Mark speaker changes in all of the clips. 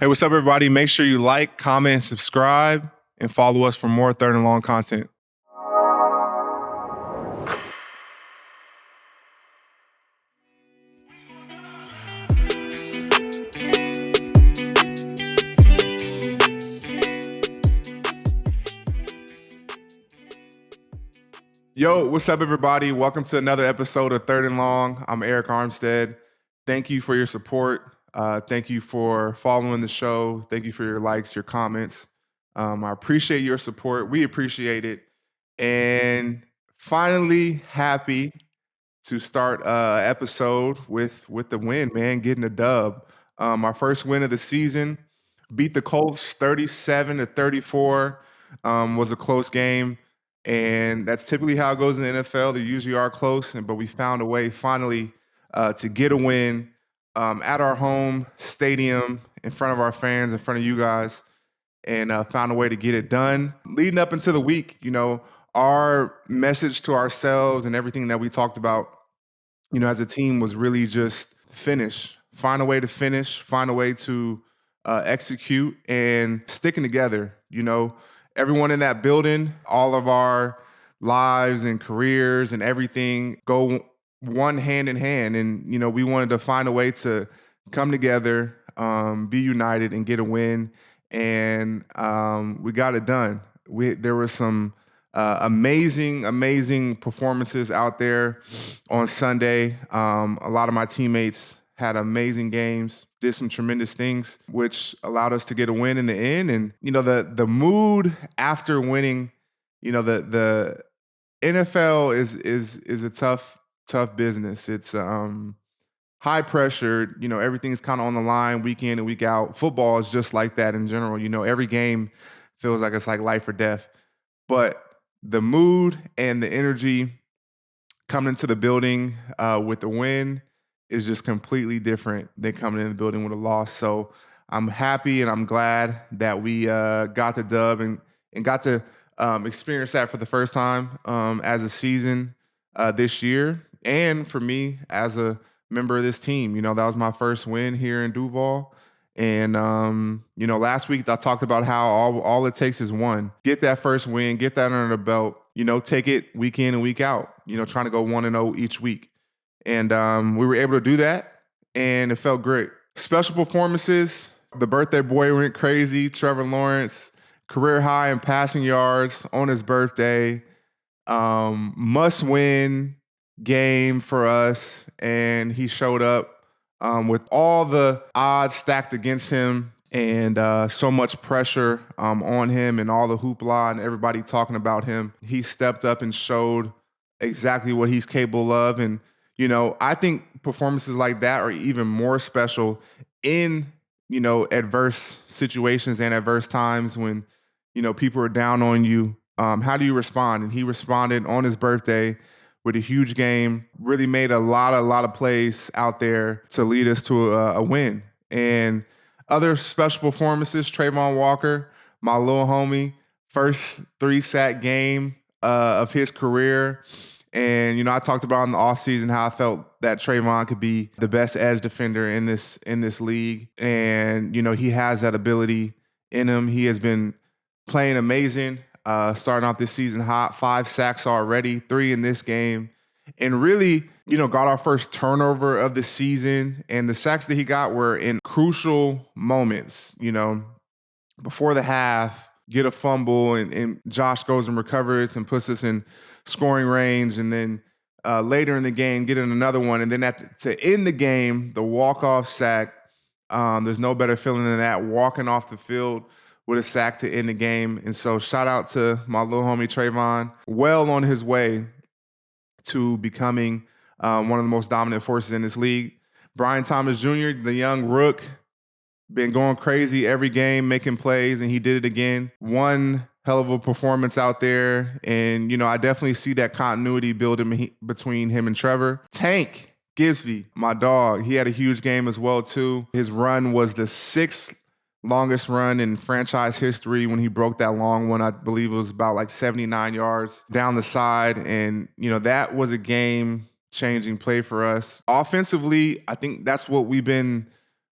Speaker 1: Hey, what's up, everybody? Make sure you like, comment, and subscribe, and follow us for more Third and Long content. Yo, what's up, everybody? Welcome to another episode of Third and Long. I'm Arik Armstead. Thank you for your support. Thank you for following the show. Thank you for your likes, your comments. I appreciate your support. We appreciate it. And finally, happy to start episode with the win, man, getting a dub. Our first win of the season, beat the Colts 37-34. Was a close game. And that's typically how it goes in the NFL. They usually are close, but we found a way finally to get a win at our home stadium in front of our fans, in front of you guys, and found a way to get it done. Leading up into the week, our message to ourselves and everything that we talked about, as a team was really just find a way to finish, find a way to execute, and sticking together. Everyone in that building, all of our lives and careers and everything go one hand in hand. And, we wanted to find a way to come together, be united, and get a win. And we got it done. There were some amazing performances out there on Sunday. A lot of my teammates had amazing games, did some tremendous things, which allowed us to get a win in the end. And, the mood after winning, the NFL is a tough business. It's high pressure, everything's kind of on the line week in and week out. Football is just like that in general. Every game feels like it's like life or death. But the mood and the energy coming into the building with the win is just completely different than coming in the building with a loss. So I'm happy and I'm glad that we got the dub and got to experience that for the first time as a season this year. And for me as a member of this team, that was my first win here in Duval. And, last week I talked about how all it takes is one. Get that first win, get that under the belt, take it week in and week out, trying to go 1-0 each week. And we were able to do that, and it felt great. Special performances. The birthday boy went crazy. Trevor Lawrence, career high in passing yards on his birthday. Must-win game for us, and he showed up with all the odds stacked against him and so much pressure on him and all the hoopla and everybody talking about him. He stepped up and showed exactly what he's capable of. And, I think performances like that are even more special in, adverse situations and adverse times when, people are down on you. How do you respond? And he responded on his birthday with a huge game, really made a lot of plays out there to lead us to a win. And other special performances, Travon Walker, my little homie, first 3-sack game of his career. And, I talked about in the offseason how I felt that Trevon could be the best edge defender in this league. And, he has that ability in him. He has been playing amazing, starting off this season hot, 5 sacks already, 3 in this game. And really, got our first turnover of the season. And the sacks that he got were in crucial moments, before the half, get a fumble and Josh goes and recovers and puts us in scoring range. And then later in the game, get in another one. And then to end the game, the walk-off sack, there's no better feeling than that, walking off the field with a sack to end the game. And so shout out to my little homie Trevon, well on his way to becoming one of the most dominant forces in this league. Brian Thomas Jr., the young rook, been going crazy every game, making plays, and he did it again. One hell of a performance out there. And, I definitely see that continuity building between him and Trevor. Tank Gisby, my dog, he had a huge game as well, too. His run was the 6th longest run in franchise history when he broke that long one. I believe it was about like 79 yards down the side. And, that was a game-changing play for us. Offensively, I think that's what we've been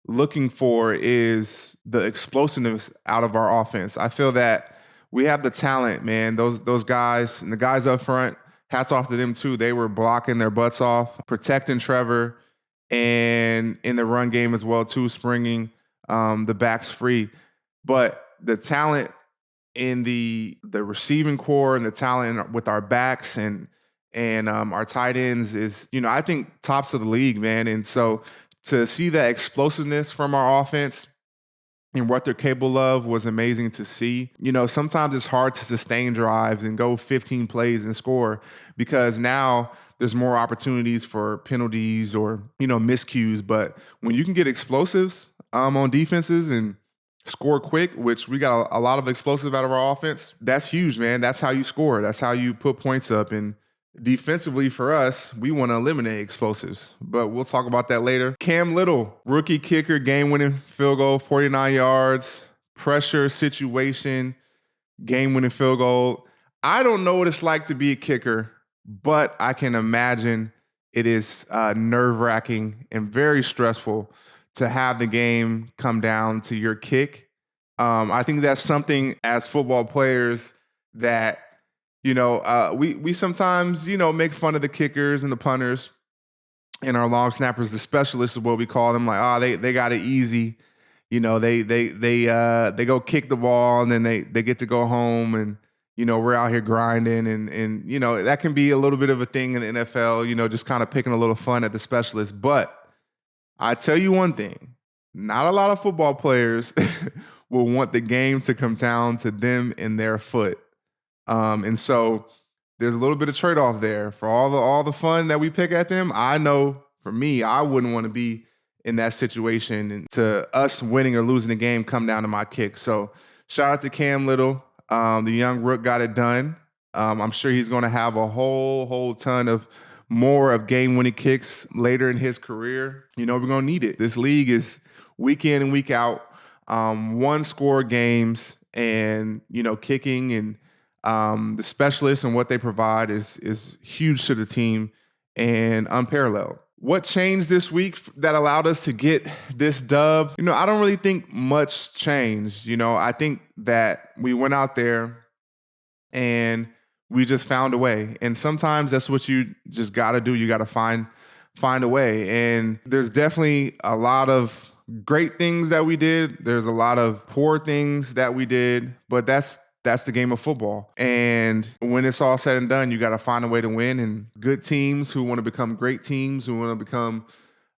Speaker 1: looking for is the explosiveness out of our offense. I feel that we have the talent, man. Those guys and the guys up front, hats off to them too. They were blocking their butts off, protecting Trevor, and in the run game as well too, springing the backs free. But the talent in the receiving core and the talent with our backs and our tight ends is, I think tops of the league, man. And so to see that explosiveness from our offense and what they're capable of was amazing to see. Sometimes it's hard to sustain drives and go 15 plays and score because now there's more opportunities for penalties or, miscues. But when you can get explosives on defenses and score quick, which we got a lot of explosive out of our offense, that's huge, man. That's how you score. That's how you put points up. And defensively for us, we want to eliminate explosives, but we'll talk about that later. Cam Little, rookie kicker, game-winning field goal, 49 yards, pressure situation, game-winning field goal. I don't know what it's like to be a kicker, but I can imagine it is nerve-wracking and very stressful to have the game come down to your kick. I think that's something as football players that we sometimes, make fun of the kickers and the punters and our long snappers, the specialists is what we call them. Like, they got it easy. They go kick the ball and then they get to go home and, we're out here grinding and that can be a little bit of a thing in the NFL, just kind of picking a little fun at the specialists. But I tell you one thing, not a lot of football players will want the game to come down to them and their foot. And so there's a little bit of trade-off there for all the fun that we pick at them. I know for me, I wouldn't want to be in that situation and to us winning or losing the game come down to my kick. So shout out to Cam Little. The young rook got it done. I'm sure he's going to have a whole ton of more of game-winning kicks later in his career. We're going to need it. This league is week in and week out, one-score games, and kicking and the specialists and what they provide is huge to the team and unparalleled. What changed this week that allowed us to get this dub? I don't really think much changed. I think that we went out there and we just found a way. And sometimes that's what you just got to do. You got to find a way. And there's definitely a lot of great things that we did. There's a lot of poor things that we did, but that's the game of football. And when it's all said and done, you got to find a way to win. And good teams who want to become great teams, who want to become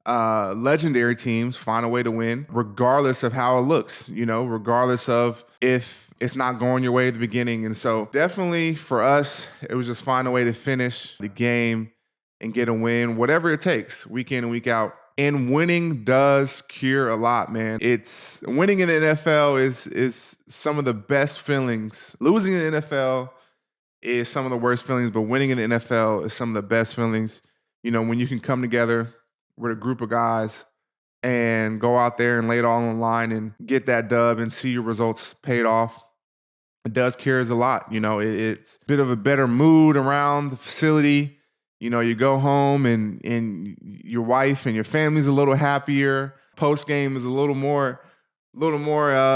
Speaker 1: legendary teams, find a way to win, regardless of how it looks, regardless of if it's not going your way at the beginning. And so definitely for us, it was just find a way to finish the game and get a win, whatever it takes, week in and week out. And winning does cure a lot, man. It's winning in the NFL is some of the best feelings. Losing in the NFL is some of the worst feelings, but winning in the NFL is some of the best feelings. When you can come together with a group of guys and go out there and lay it all on the line and get that dub and see your results paid off. It does cures a lot. It's a bit of a better mood around the facility. You go home and your wife and your family's a little happier. Post game is a little more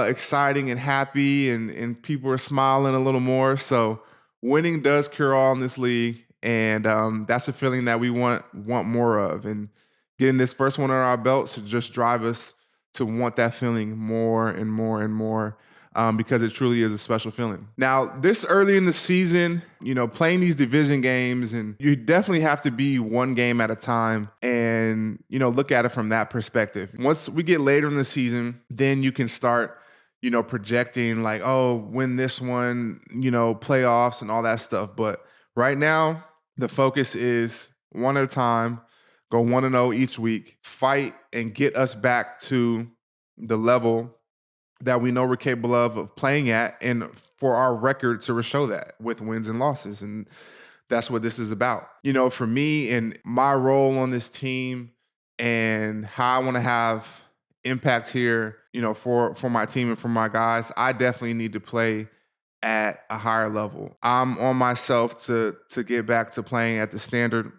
Speaker 1: exciting and happy, and people are smiling a little more. So winning does cure all in this league, and that's a feeling that we want more of. And getting this first one on our belts should just drive us to want that feeling more and more and more. Because it truly is a special feeling. Now, this early in the season, playing these division games, and you definitely have to be one game at a time and, look at it from that perspective. Once we get later in the season, then you can start, projecting like, oh, win this one, playoffs and all that stuff. But right now, the focus is one at a time, go 1-0 each week, fight and get us back to the level that we know we're capable of playing at, and for our record to show that with wins and losses. And that's what this is about. For me and my role on this team and how I want to have impact here, for my team and for my guys, I definitely need to play at a higher level. I'm on myself to get back to playing at the standard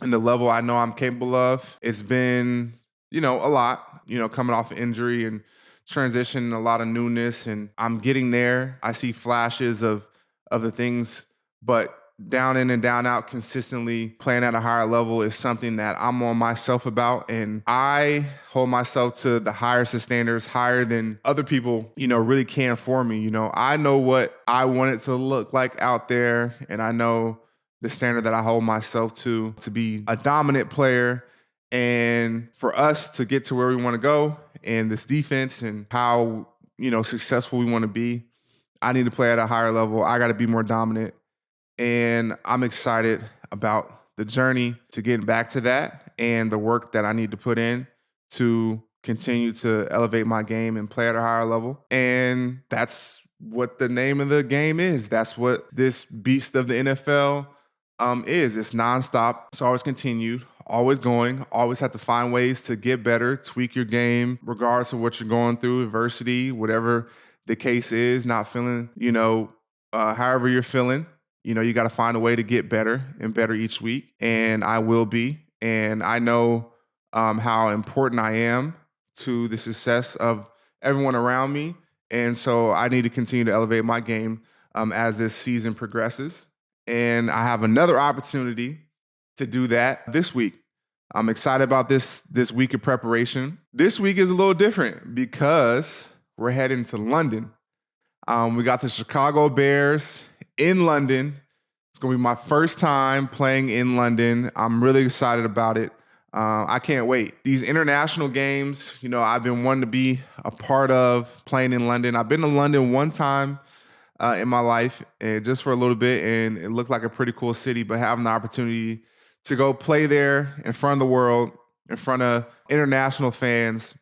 Speaker 1: and the level I know I'm capable of. It's been a lot, coming off injury and transition, a lot of newness, and I'm getting there. I see flashes of the things, but down in and down out consistently playing at a higher level is something that I'm on myself about. And I hold myself to the highest standards, higher than other people, really can for me. I know what I want it to look like out there, and I know the standard that I hold myself to be a dominant player and for us to get to where we want to go and this defense and how, successful we want to be, I need to play at a higher level. I got to be more dominant. And I'm excited about the journey to getting back to that and the work that I need to put in to continue to elevate my game and play at a higher level. And that's what the name of the game is. That's what this beast of the NFL is. It's nonstop. It's always continued, always going, always have to find ways to get better, tweak your game, regardless of what you're going through, adversity, whatever the case is, not feeling, however you're feeling. You got to find a way to get better and better each week. And I will be. And I know how important I am to the success of everyone around me. And so I need to continue to elevate my game as this season progresses. And I have another opportunity to do that this week. I'm excited about this week of preparation. This week is a little different because we're heading to London. We got the Chicago Bears in London. It's going to be my first time playing in London. I'm really excited about it. I can't wait. These international games, I've been wanting to be a part of playing in London. I've been to London one time in my life, and just for a little bit, and it looked like a pretty cool city, but having the opportunity to go play there in front of the world, in front of international fans,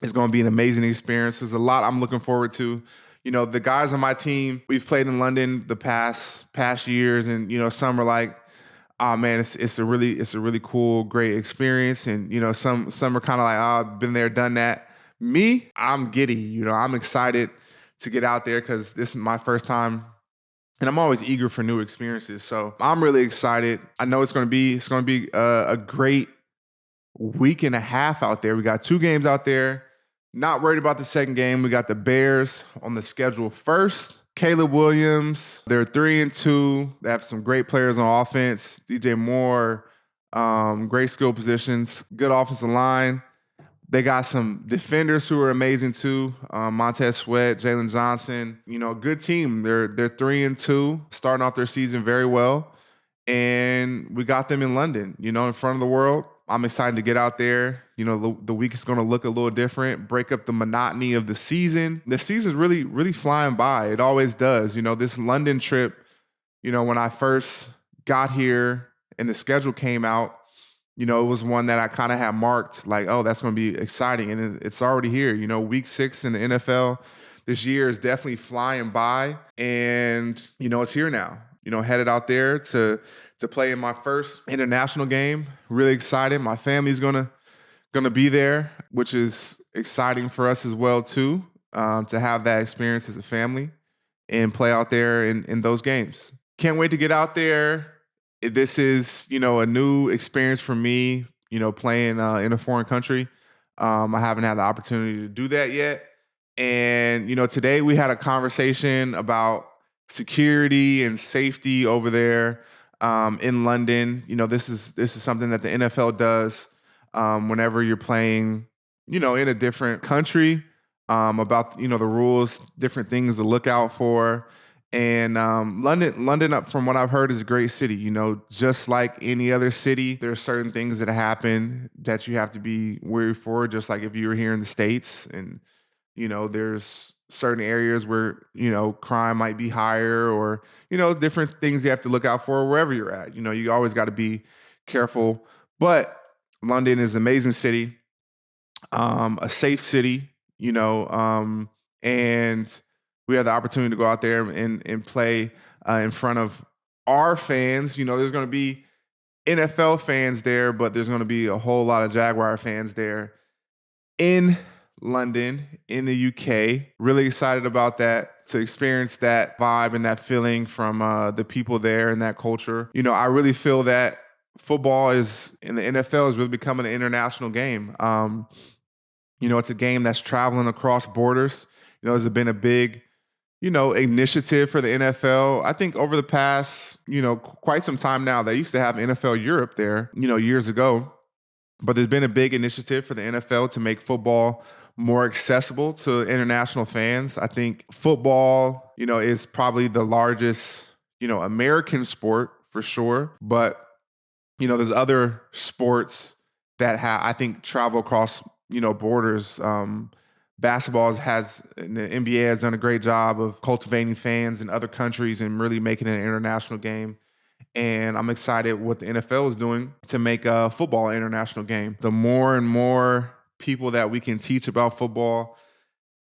Speaker 1: is going to be an amazing experience. There's a lot I'm looking forward to. The guys on my team, we've played in London the past years, and some are like, oh man, it's a really cool, great experience. And some are kind of like, oh, I've been there, done that. Me, I'm giddy. I'm excited to get out there because this is my first time, and I'm always eager for new experiences. So I'm really excited. I know it's going to be a great week and a half out there. We got 2 games out there. Not worried about the second game. We got the Bears on the schedule first. Caleb Williams, they're 3-2. They have some great players on offense. DJ Moore, great skill positions, good offensive line. They got some defenders who are amazing too. Montez Sweat, Jalen Johnson. Good team. They're 3-2, starting off their season very well. And we got them in London, in front of the world. I'm excited to get out there. The week is going to look a little different, break up the monotony of the season. The season's really, really flying by. It always does. This London trip, when I first got here and the schedule came out, it was one that I kind of had marked like, oh, that's going to be exciting. And it's already here. Week 6 in the NFL this year is definitely flying by. And, it's here now. Headed out there to play in my first international game. Really excited. My family's gonna be there, which is exciting for us as well too, to have that experience as a family and play out there in those games. Can't wait to get out there. This is, a new experience for me, playing in a foreign country. I haven't had the opportunity to do that yet. And, today we had a conversation about security and safety over there in London. This is something that the NFL does whenever you're playing, in a different country, about the rules, different things to look out for. And London, from what I've heard, is a great city. Just like any other city, there are certain things that happen that you have to be wary for. Just like if you were here in the States, and there's certain areas where, crime might be higher, or, different things you have to look out for wherever you're at. You always got to be careful. But London is an amazing city, a safe city, and we had the opportunity to go out there and play in front of our fans. There's going to be NFL fans there, but there's going to be a whole lot of Jaguar fans there in London, in the UK. Really excited about that, to experience that vibe and that feeling from the people there and that culture. I really feel that football is in the NFL is really becoming an international game. It's a game that's traveling across borders. There's been a big, initiative for the NFL. I think over the past, quite some time now, they used to have NFL Europe there, years ago. But there's been a big initiative for the NFL to make football more accessible to international fans. I think football, is probably the largest, American sport for sure. But, there's other sports that I think travel across, borders. The NBA has done a great job of cultivating fans in other countries and really making it an international game. And I'm excited what the NFL is doing to make football an international game. The more and more people that we can teach about football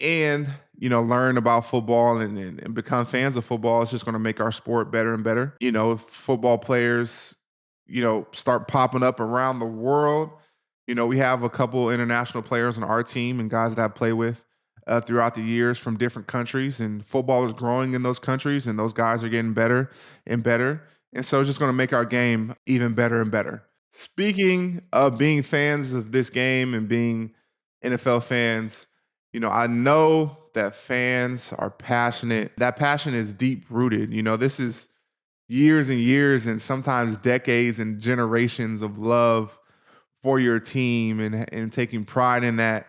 Speaker 1: and, learn about football and become fans of football, it's just going to make our sport better and better. If football players, start popping up around the world. We have a couple international players on our team and guys that I play with throughout the years from different countries, and football is growing in those countries, and those guys are getting better and better. And so it's just going to make our game even better and better. Speaking of being fans of this game and being NFL fans, I know that fans are passionate. That passion is deep rooted. This is years and years and sometimes decades and generations of love for your team and taking pride in that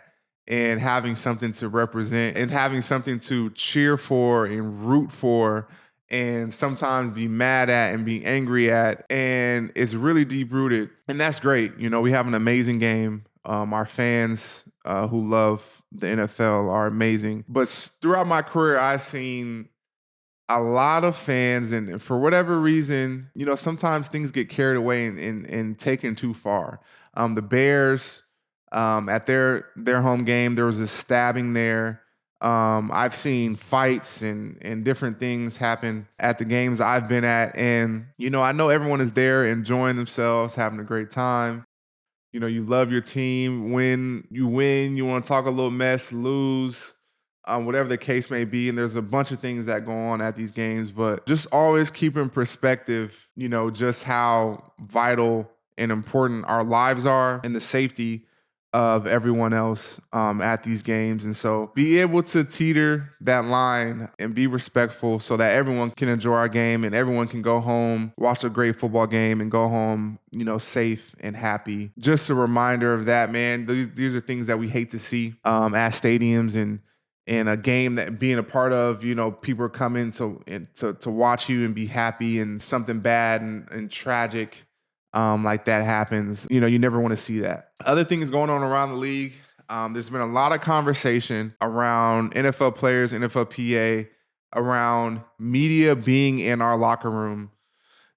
Speaker 1: and having something to represent and having something to cheer for and root for and sometimes be mad at and be angry at. And it's really deep rooted. And that's great. We have an amazing game. Our fans who love the NFL are amazing. But throughout my career, I've seen a lot of fans, and for whatever reason, sometimes things get carried away and taken too far. The Bears, at their home game, there was a stabbing there. I've seen fights and different things happen at the games I've been at, and I know everyone is there enjoying themselves, having a great time. You love your team. When you win, you want to talk a little mess, lose, whatever the case may be. And there's a bunch of things that go on at these games, but just always keep in perspective, just how vital and important our lives are and the safety of everyone else at these games. And so be able to teeter that line and be respectful so that everyone can enjoy our game and everyone can go home, watch a great football game and go home, safe and happy. Just a reminder of that, man. These are things that we hate to see at stadiums and a game that being a part of, people are coming to watch you and be happy, and something bad and tragic like that happens. You never want to see that. Other things going on around the league. There's been a lot of conversation around NFL players, NFL PA, around media being in our locker room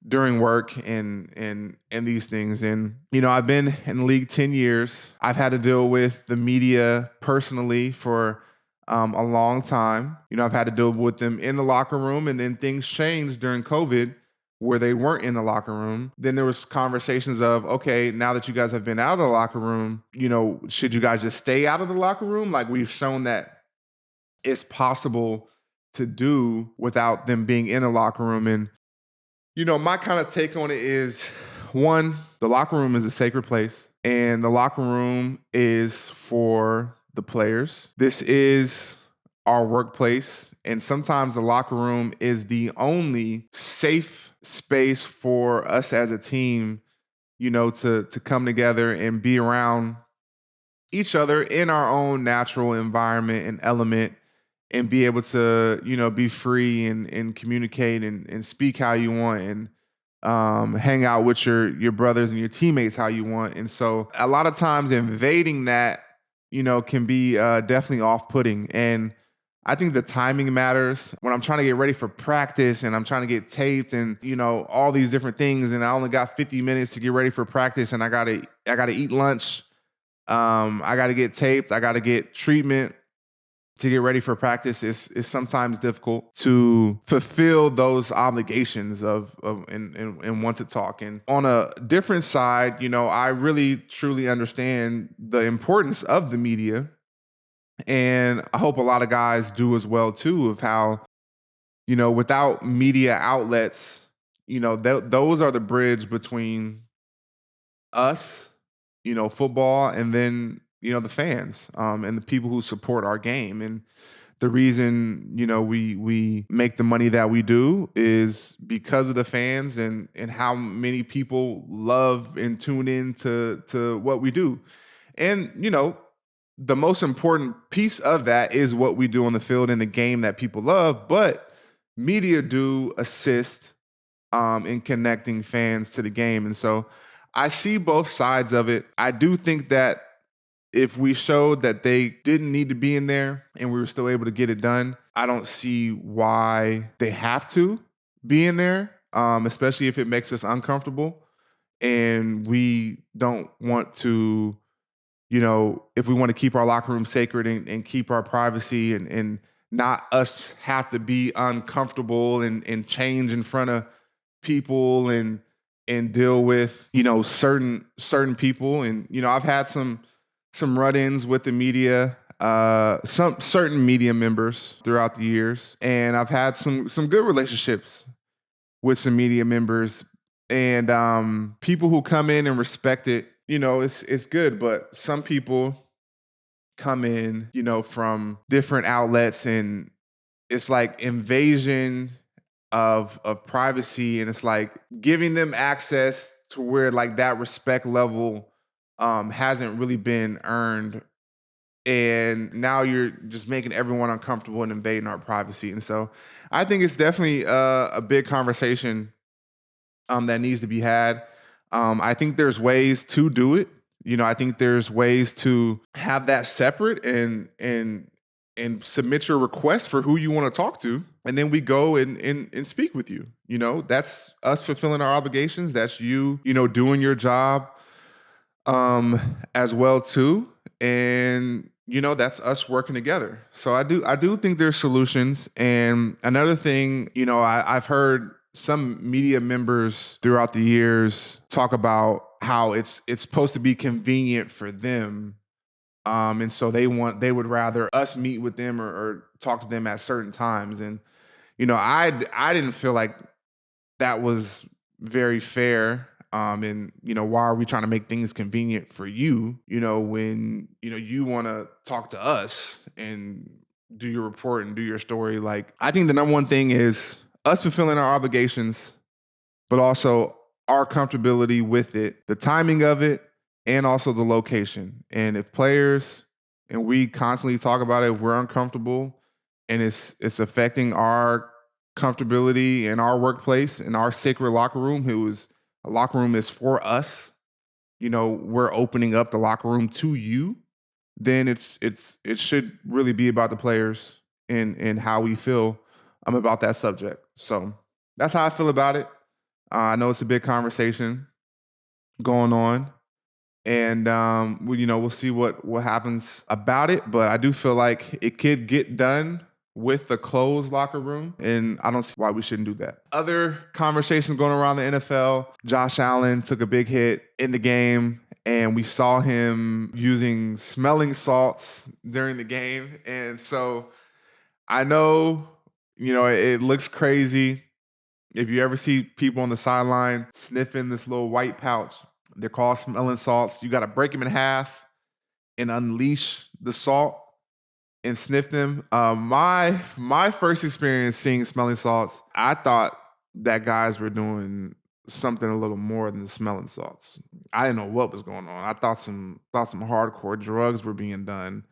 Speaker 1: during work and these things. And, I've been in the league 10 years. I've had to deal with the media personally for a long time. I've had to deal with them in the locker room, and then things changed during COVID where they weren't in the locker room. Then there was conversations of, okay, now that you guys have been out of the locker room, should you guys just stay out of the locker room? Like, we've shown that it's possible to do without them being in the locker room. And, my kind of take on it is, one, the locker room is a sacred place, and the locker room is for the players. This is our workplace, and sometimes the locker room is the only safe space for us as a team, to come together and be around each other in our own natural environment and element, and be able to, be free and communicate and speak how you want, and hang out with your brothers and your teammates how you want. And so a lot of times invading that, can be definitely off-putting. And I think the timing matters. When I'm trying to get ready for practice and I'm trying to get taped and, all these different things, and I only got 50 minutes to get ready for practice, and I gotta eat lunch. I gotta get taped. I gotta get treatment to get ready for practice. Is sometimes difficult to fulfill those obligations and want to talk. And on a different side, I really truly understand the importance of the media. And I hope a lot of guys do as well too, of how, without media outlets, those are the bridge between us, football, and then, the fans, and the people who support our game. And the reason, we make the money that we do is because of the fans and how many people love and tune in to what we do. And, the most important piece of that is what we do on the field in the game that people love, but media do assist in connecting fans to the game. And so I see both sides of it. I do think that if we showed that they didn't need to be in there and we were still able to get it done, I don't see why they have to be in there, especially if it makes us uncomfortable and we don't want to, if we want to keep our locker room sacred and keep our privacy and not us have to be uncomfortable and change in front of people and deal with, certain people. And, I've had some run-ins with the media, some certain media members throughout the years, and I've had some good relationships with some media members and people who come in and respect it. It's good, but some people come in, from different outlets, and it's like invasion of privacy, and it's like giving them access to where like that respect level hasn't really been earned, and now you're just making everyone uncomfortable and invading our privacy. And so I think it's definitely a big conversation that needs to be had. I think there's ways to do it. I think there's ways to have that separate and submit your request for who you want to talk to, and then we go and speak with you. That's us fulfilling our obligations. That's you, doing your job as well too. And that's us working together. So I do think there's solutions. And another thing, I've heard some media members throughout the years talk about how it's supposed to be convenient for them. And so they would rather us meet with them or talk to them at certain times. And, I didn't feel like that was very fair. And why are we trying to make things convenient for you, when, you want to talk to us and do your report and do your story? Like, I think the number one thing is us fulfilling our obligations, but also our comfortability with it, the timing of it, and also the location. And if players, and we constantly talk about it, if we're uncomfortable and it's affecting our comfortability in our workplace, in our sacred locker room, a locker room is for us, we're opening up the locker room to you, then it should really be about the players and how we feel about that subject. So that's how I feel about it. I know it's a big conversation going on, and we'll see what happens about it. But I do feel like it could get done with the closed locker room, and I don't see why we shouldn't do that. Other conversations going around the NFL, Josh Allen took a big hit in the game, and we saw him using smelling salts during the game. And so I know, it looks crazy. If you ever see people on the sideline sniffing this little white pouch, they're called smelling salts. You got to break them in half and unleash the salt and sniff them. My first experience seeing smelling salts, I thought that guys were doing something a little more than smelling salts. I didn't know what was going on. I thought some hardcore drugs were being done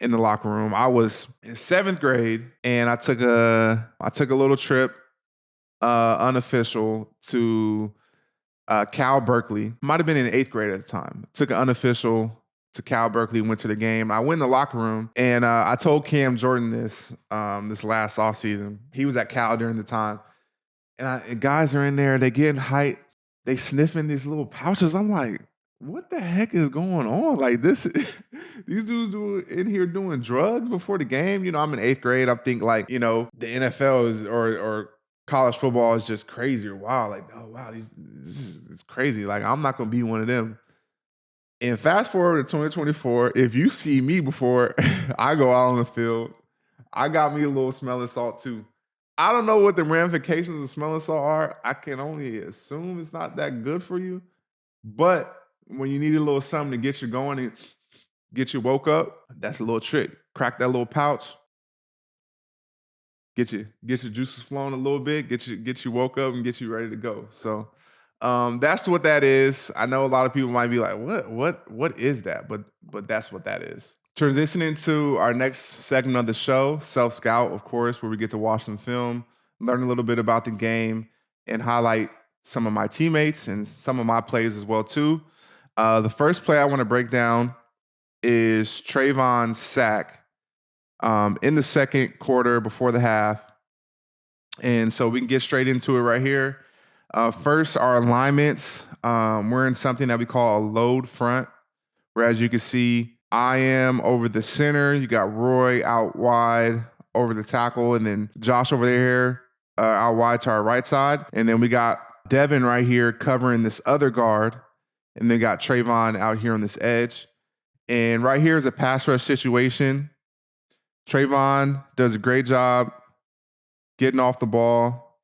Speaker 1: in the locker room. I was in 7th grade, and I took a little trip, unofficial, to Cal Berkeley. Might have been in 8th grade at the time. Took an unofficial to Cal Berkeley, went to the game. I went in the locker room, and I told Cam Jordan this last offseason. He was at Cal during the time. And guys are in there, they getting hyped. They sniffing these little pouches. I'm like, what the heck is going on? Like this, these dudes in here doing drugs before the game. I'm in 8th grade. I think like, the NFL is or college football is just crazy or wild. Like, oh wow, it's crazy. Like, I'm not gonna be one of them. And fast forward to 2024, if you see me before I go out on the field, I got me a little smelling salt too. I don't know what the ramifications of smelling salt are. I can only assume it's not that good for you. But when you need a little something to get you going and get you woke up, that's a little trick. Crack that little pouch, get your juices flowing a little bit, get you woke up and get you ready to go. So that's what that is. I know a lot of people might be like, what is that? But that's what that is. Transitioning to our next segment of the show, Self Scout, of course, where we get to watch some film, learn a little bit about the game, and highlight some of my teammates and some of my plays as well too. The first play I want to break down is Travon's sack in the second quarter before the half. And so we can get straight into it right here. First, our alignments. We're in something that we call a load front, where as you can see, I am over the center. You got Roy out wide over the tackle, and then Josh over there out wide to our right side. And then we got Devin right here covering this other guard. And then got Travon out here on this edge. And right here is a pass rush situation. Travon does a great job getting off the ball.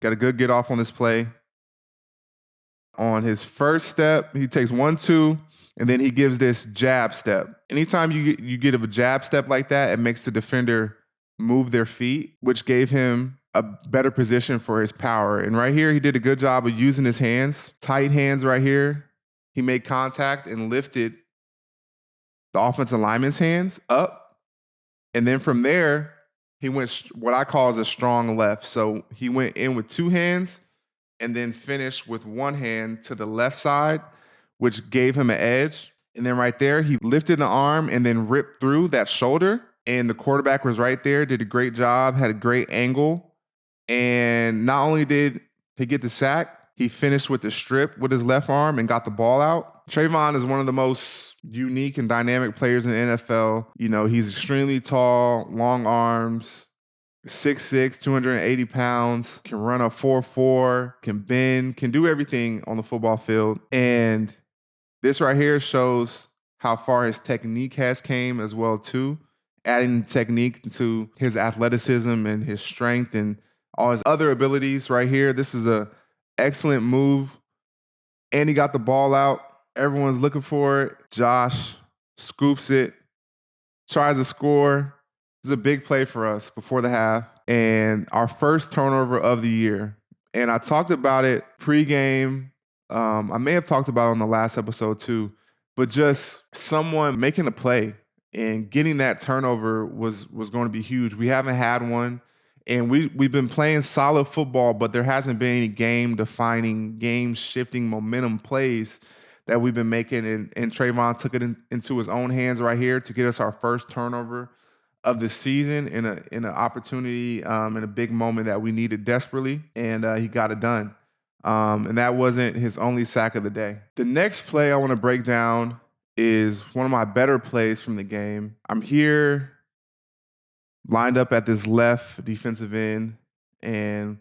Speaker 1: Got a good get off on this play. On his first step, he takes 1-2, and then he gives this jab step. Anytime you get a jab step like that, it makes the defender move their feet, which gave him a better position for his power. And right here, he did a good job of using his hands, tight hands right here. He made contact and lifted the offensive lineman's hands up. And then from there, he went what I call as a strong left. So he went in with two hands and then finished with one hand to the left side, which gave him an edge. And then right there, he lifted the arm and then ripped through that shoulder. And the quarterback was right there, did a great job, had a great angle. And not only did he get the sack, he finished with the strip with his left arm and got the ball out. Travon is one of the most unique and dynamic players in the NFL. You know, he's extremely tall, long arms, 6'6", 280 pounds, can run a 4.4, can bend, can do everything on the football field. And this right here shows how far his technique has came as well too. Adding technique to his athleticism and his strength and all his other abilities right here. This is a excellent move. And he got the ball out. Everyone's looking for it. Josh scoops it, tries to score. This is a big play for us before the half and our first turnover of the year. And I talked about it pregame. I may have talked about it on the last episode too, but just someone making a play and getting that turnover was going to be huge. We haven't had one. And we've been playing solid football, but there hasn't been any game-defining, game-shifting momentum plays that we've been making. And Travon took it into his own hands right here to get us our first turnover of the season in an opportunity, in a big moment that we needed desperately, and he got it done. And that wasn't his only sack of the day. The next play I want to break down is one of my better plays from the game. I'm here lined up at this left defensive end, and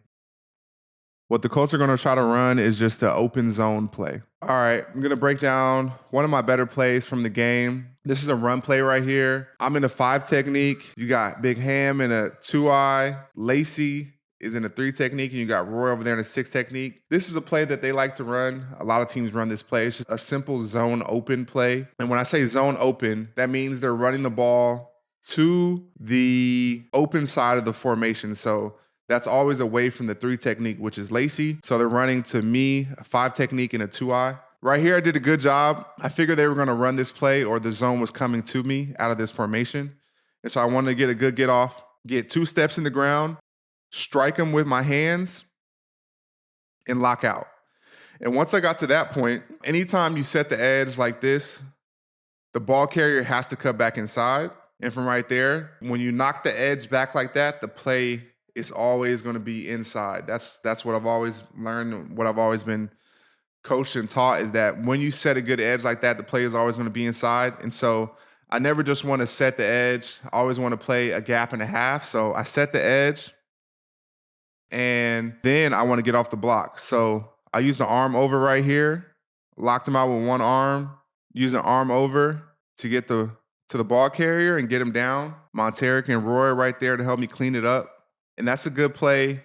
Speaker 1: what the Colts are going to try to run is just an open zone play. All right, I'm going to break down one of my better plays from the game. This is a run play right here. I'm in a 5 technique. You got Big Ham in a 2-eye. Lacey is in a 3 technique, and you got Roy over there in a 6 technique. This is a play that they like to run. A lot of teams run this play. It's just a simple zone open play. And when I say zone open, that means they're running the ball to the open side of the formation. So that's always away from the 3 technique, which is Lacey. So they're running to me, a 5 technique and a 2-eye. Right here, I did a good job. I figured they were going to run this play or the zone was coming to me out of this formation. And so I wanted to get a good get off, get 2 steps in the ground, strike them with my hands, and lock out. And once I got to that point, anytime you set the edge like this, the ball carrier has to cut back inside. And from right there, when you knock the edge back like that, the play is always going to be inside. That's what I've always learned, what I've always been coached and taught is that when you set a good edge like that, the play is always going to be inside. And so I never just want to set the edge. I always want to play a gap and a half. So I set the edge, and then I want to get off the block. So I used the arm over right here, locked him out with one arm, used an arm over to get to the ball carrier and get him down. Monteric and Roy right there to help me clean it up. And that's a good play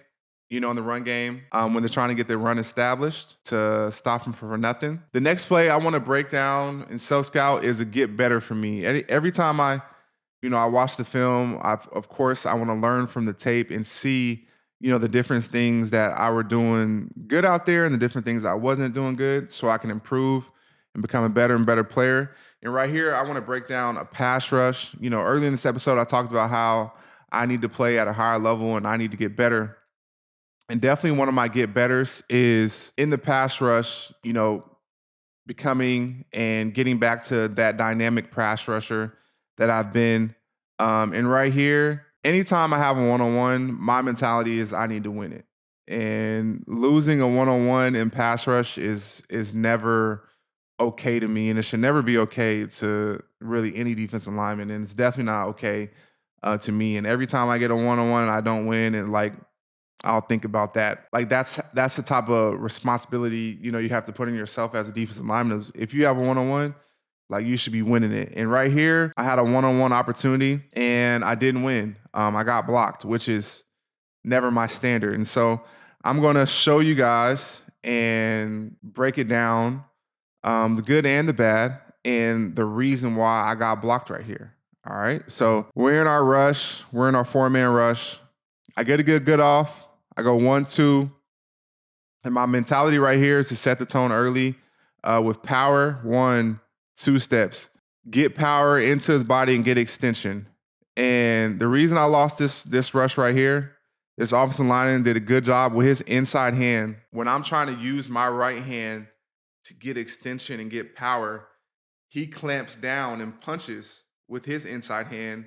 Speaker 1: in the run game when they're trying to get their run established to stop them for nothing. The next play I want to break down in self-scout is a get better for me. Every time I watch the film, of course, I want to learn from the tape and see, the different things that I were doing good out there and the different things I wasn't doing good so I can improve and become a better and better player. And right here, I want to break down a pass rush. Early in this episode, I talked about how I need to play at a higher level and I need to get better. And definitely one of my get betters is in the pass rush, becoming and getting back to that dynamic pass rusher that I've been. And right here, anytime I have a one-on-one, my mentality is I need to win it. And losing a one-on-one in pass rush is never okay to me, and it should never be okay to really any defensive lineman, and it's definitely not okay to me. And every time I get a one-on-one and I don't win, and I'll think about that. That's the type of responsibility, you have to put in yourself as a defensive lineman. If you have a one-on-one, you should be winning it. And right here, I had a one-on-one opportunity and I didn't win. I got blocked, which is never my standard. And so I'm going to show you guys and break it down, the good and the bad, and the reason why I got blocked right here. All right. So we're in our rush. We're in our 4-man rush. I get a good off. I go 1-2. And my mentality right here is to set the tone early with power. 1-2 steps. Get power into his body and get extension. And the reason I lost this rush right here, this offensive lineman did a good job with his inside hand. When I'm trying to use my right hand to get extension and get power, he clamps down and punches with his inside hand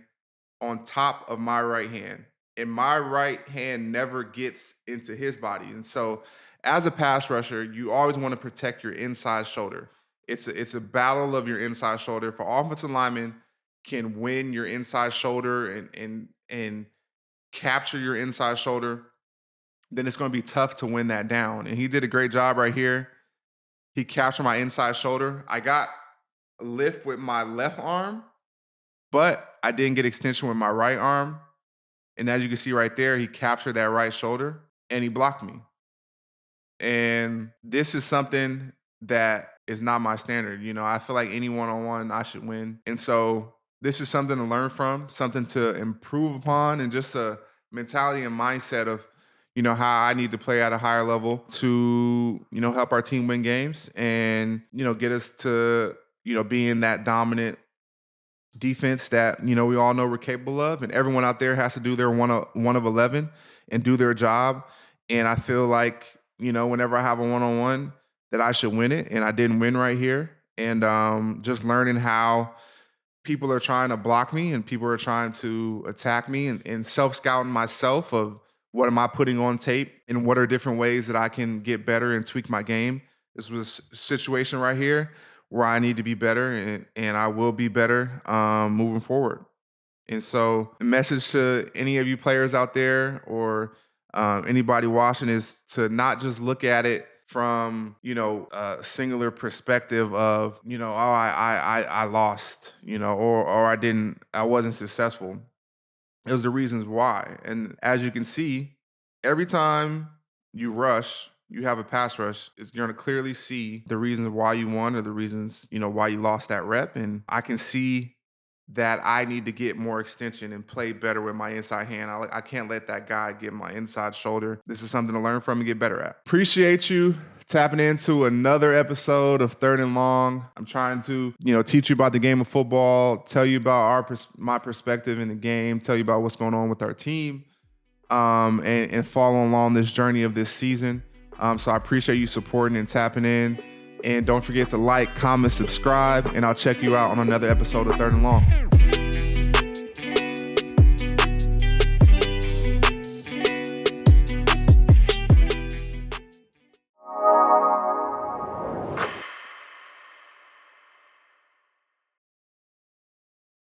Speaker 1: on top of my right hand. And my right hand never gets into his body. And so as a pass rusher, you always want to protect your inside shoulder. It's a battle of your inside shoulder. If an offensive lineman can win your inside shoulder and capture your inside shoulder, then it's going to be tough to win that down. And he did a great job right here. He captured my inside shoulder. I got a lift with my left arm, but I didn't get extension with my right arm. And as you can see right there, he captured that right shoulder and he blocked me. And this is something that is not my standard. I feel like any one-on-one I should win. And so this is something to learn from, something to improve upon, and just a mentality and mindset of, how I need to play at a higher level to, help our team win games and, get us to, being that dominant defense that, we all know we're capable of. And everyone out there has to do their one of 11 and do their job. And I feel like, whenever I have a one-on-one, that I should win it. And I didn't win right here. And just learning how people are trying to block me and people are trying to attack me, and self-scouting myself of what am I putting on tape and what are different ways that I can get better and tweak my game. This was a situation right here where I need to be better, and I will be better moving forward. And so the message to any of you players out there or anybody watching is to not just look at it from, a singular perspective of, I lost, or I wasn't successful. It was the reasons why. And as you can see, every time you rush, you have a pass rush, you're going to clearly see the reasons why you won or the reasons, why you lost that rep. And I can see that I need to get more extension and play better with my inside hand. I can't let that guy get my inside shoulder. This is something to learn from and get better at. Appreciate you tapping into another episode of Third and Long. I'm trying to, teach you about the game of football, tell you about my perspective in the game, tell you about what's going on with our team, and follow along this journey of this season. So I appreciate you supporting and tapping in. And don't forget to like, comment, subscribe, and I'll check you out on another episode of Third and Long.